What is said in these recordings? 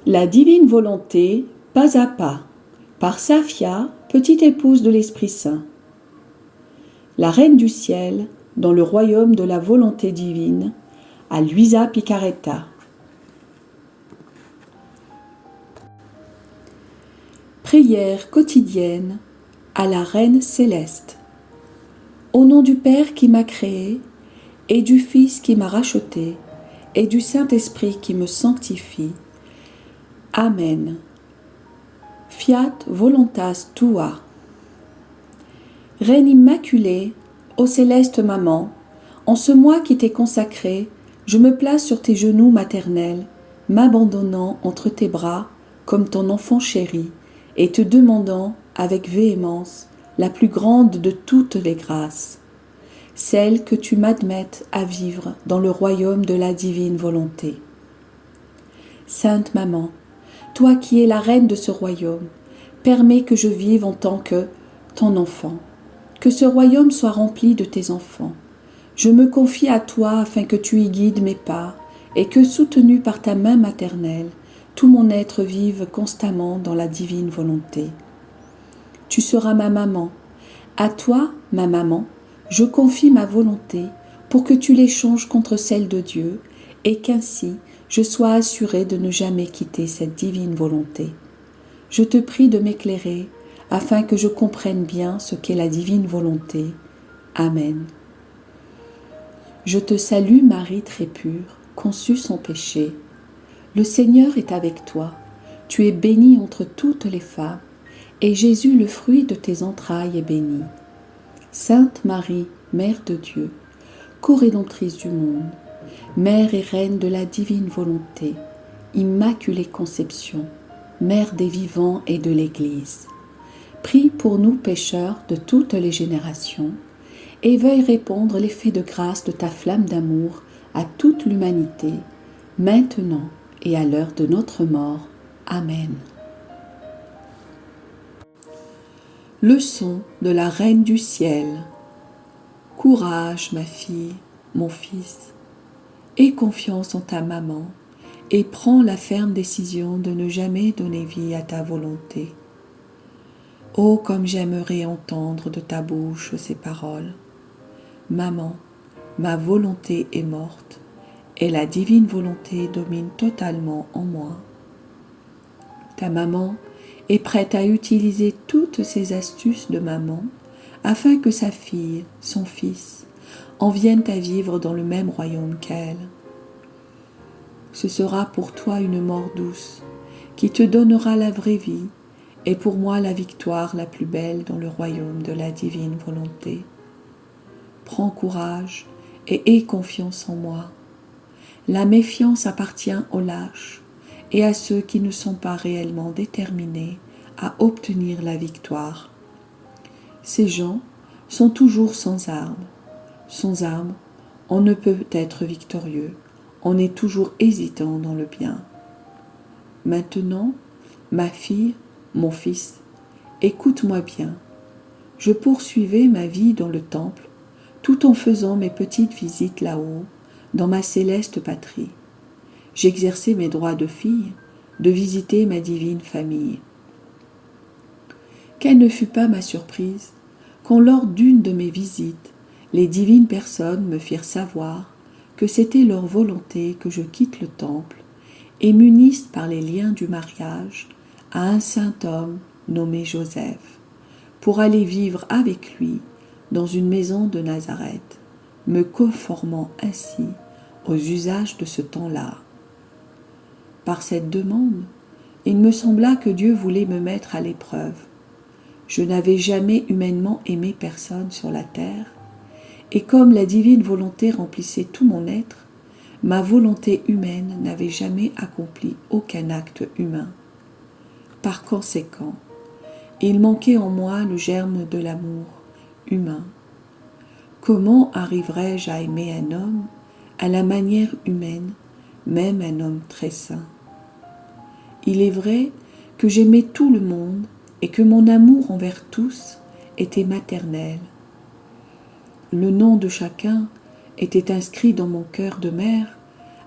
La divine volonté, pas à pas, par Safia, petite épouse de l'Esprit Saint. La Reine du Ciel, dans le royaume de la volonté divine, à Luisa Picaretta. Prière quotidienne à la Reine céleste. Au nom du Père qui m'a créé, et du Fils qui m'a racheté, et du Saint-Esprit qui me sanctifie. Amen. Fiat voluntas tua. Reine immaculée, ô céleste maman, en ce mois qui t'est consacré, je me place sur tes genoux maternels, m'abandonnant entre tes bras comme ton enfant chéri, et te demandant avec véhémence la plus grande de toutes les grâces, celle que tu m'admettes à vivre dans le royaume de la divine volonté. Sainte Maman, toi qui es la reine de ce royaume, permets que je vive en tant que ton enfant, que ce royaume soit rempli de tes enfants. Je me confie à toi afin que tu y guides mes pas et que, soutenu par ta main maternelle, tout mon être vive constamment dans la divine volonté. Tu seras ma maman. À toi, ma maman, je confie ma volonté pour que tu l'échanges contre celle de Dieu et qu'ainsi je sois assurée de ne jamais quitter cette divine volonté. Je te prie de m'éclairer afin que je comprenne bien ce qu'est la divine volonté. Amen. Je te salue Marie très pure, conçue sans péché. Le Seigneur est avec toi. Tu es bénie entre toutes les femmes, et Jésus, le fruit de tes entrailles, est béni. Sainte Marie, Mère de Dieu, co-rédemptrice du monde, Mère et Reine de la divine volonté, Immaculée Conception, Mère des vivants et de l'Église, prie pour nous pécheurs de toutes les générations, et veuille répandre l'effet de grâce de ta flamme d'amour à toute l'humanité, maintenant et à l'heure de notre mort. Amen. Leçon de la Reine du Ciel. Courage, ma fille, mon fils, aie confiance en ta maman et prends la ferme décision de ne jamais donner vie à ta volonté. Oh, comme j'aimerais entendre de ta bouche ces paroles. Maman, ma volonté est morte et la divine volonté domine totalement en moi. Ta maman est prête à utiliser toutes ces astuces de maman afin que sa fille, son fils, en viennent à vivre dans le même royaume qu'elle. Ce sera pour toi une mort douce qui te donnera la vraie vie et pour moi la victoire la plus belle dans le royaume de la divine volonté. Prends courage et aie confiance en moi. La méfiance appartient aux lâches et à ceux qui ne sont pas réellement déterminés à obtenir la victoire. Ces gens sont toujours sans armes. Sans armes, on ne peut être victorieux. On est toujours hésitant dans le bien. Maintenant, ma fille, mon fils, écoute-moi bien. Je poursuivais ma vie dans le temple, tout en faisant mes petites visites là-haut, dans ma céleste patrie. J'exerçais mes droits de fille, de visiter ma divine famille. Quelle ne fut pas ma surprise, quand lors d'une de mes visites, les divines personnes me firent savoir que c'était leur volonté que je quitte le temple et m'unisse par les liens du mariage à un saint homme nommé Joseph, pour aller vivre avec lui dans une maison de Nazareth, me conformant ainsi aux usages de ce temps-là. Par cette demande, il me sembla que Dieu voulait me mettre à l'épreuve. Je n'avais jamais humainement aimé personne sur la terre, et comme la divine volonté remplissait tout mon être, ma volonté humaine n'avait jamais accompli aucun acte humain. Par conséquent, il manquait en moi le germe de l'amour humain. Comment arriverais-je à aimer un homme à la manière humaine, même un homme très saint? Il est vrai que j'aimais tout le monde et que mon amour envers tous était maternel. Le nom de chacun était inscrit dans mon cœur de mère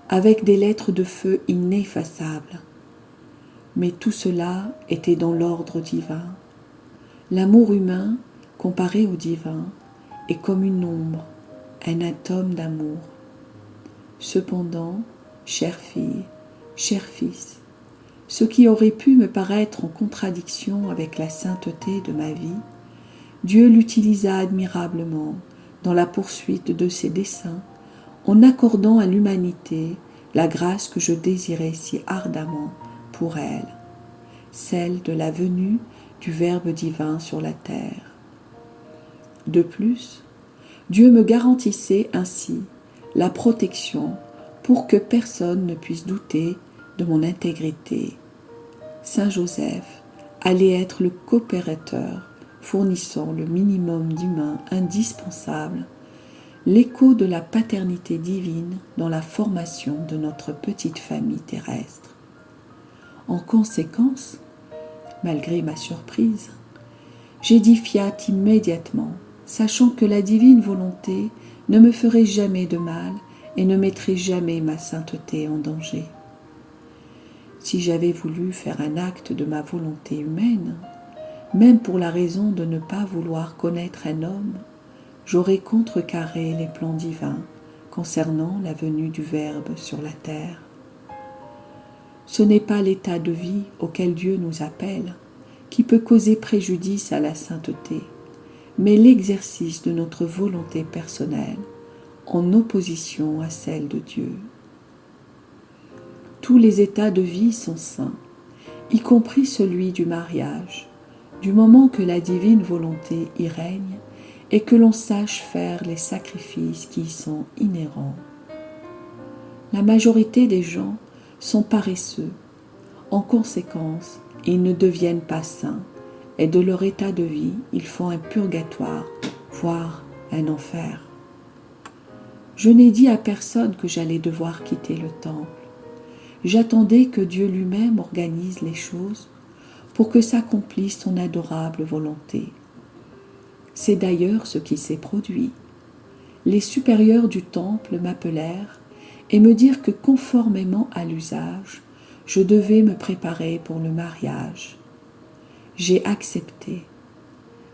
avec des lettres de feu ineffaçables. mais tout cela était dans l'ordre divin. L'amour humain, comparé au divin, est comme une ombre, un atome d'amour. Cependant, chère fille, cher fils, ce qui aurait pu me paraître en contradiction avec la sainteté de ma vie, Dieu l'utilisa admirablement dans la poursuite de ses desseins, en accordant à l'humanité la grâce que je désirais si ardemment pour elle, celle de la venue du Verbe divin sur la terre. De plus, Dieu me garantissait ainsi la protection pour que personne ne puisse douter de mon intégrité. Saint Joseph allait être le coopérateur fournissant le minimum d'humain indispensable, l'écho de la paternité divine dans la formation de notre petite famille terrestre. En conséquence, malgré ma surprise, j'ai dit fiat immédiatement, sachant que la divine volonté ne me ferait jamais de mal et ne mettrait jamais ma sainteté en danger. Si j'avais voulu faire un acte de ma volonté humaine, même pour la raison de ne pas vouloir connaître un homme, j'aurais contrecarré les plans divins concernant la venue du Verbe sur la terre. Ce n'est pas l'état de vie auquel Dieu nous appelle qui peut causer préjudice à la sainteté, mais l'exercice de notre volonté personnelle en opposition à celle de Dieu. Tous les états de vie sont saints, y compris celui du mariage, du moment que la divine volonté y règne et que l'on sache faire les sacrifices qui y sont inhérents. La majorité des gens sont paresseux. En conséquence, ils ne deviennent pas saints et de leur état de vie, ils font un purgatoire, voire un enfer. Je n'ai dit à personne que j'allais devoir quitter le temple. J'attendais que Dieu lui-même organise les choses pour que s'accomplisse son adorable volonté. C'est d'ailleurs ce qui s'est produit. Les supérieurs du temple m'appelèrent et me dirent que conformément à l'usage, je devais me préparer pour le mariage. J'ai accepté.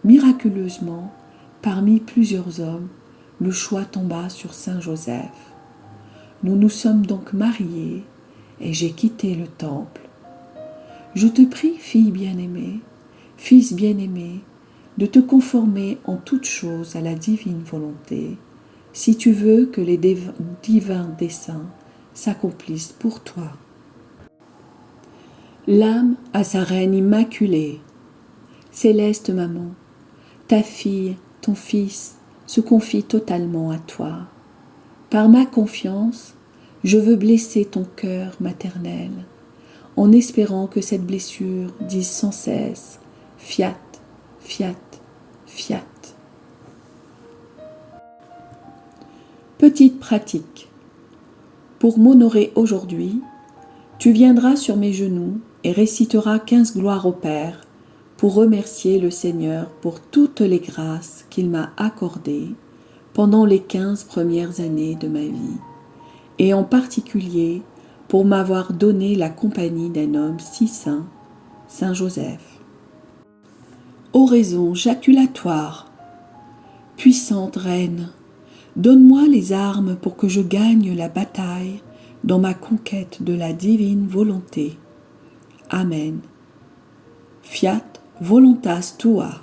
Miraculeusement, parmi plusieurs hommes, le choix tomba sur Saint Joseph. Nous nous sommes donc mariés et j'ai quitté le temple. Je te prie, fille bien-aimée, fils bien-aimé, de te conformer en toutes choses à la divine volonté, si tu veux que les divins desseins s'accomplissent pour toi. L'âme à sa reine immaculée. Céleste maman, ta fille, ton fils, se confie totalement à toi. Par ma confiance, je veux blesser ton cœur maternel, en espérant que cette blessure dise sans cesse « Fiat, fiat, fiat ». Petite pratique. Pour m'honorer aujourd'hui, tu viendras sur mes genoux et réciteras 15 gloires au Père pour remercier le Seigneur pour toutes les grâces qu'il m'a accordées pendant les 15 premières années de ma vie, et en particulier pour m'avoir donné la compagnie d'un homme si saint, Saint Joseph. Oraison jaculatoire. Puissante Reine, donne-moi les armes pour que je gagne la bataille dans ma conquête de la divine volonté. Amen. Fiat voluntas tua.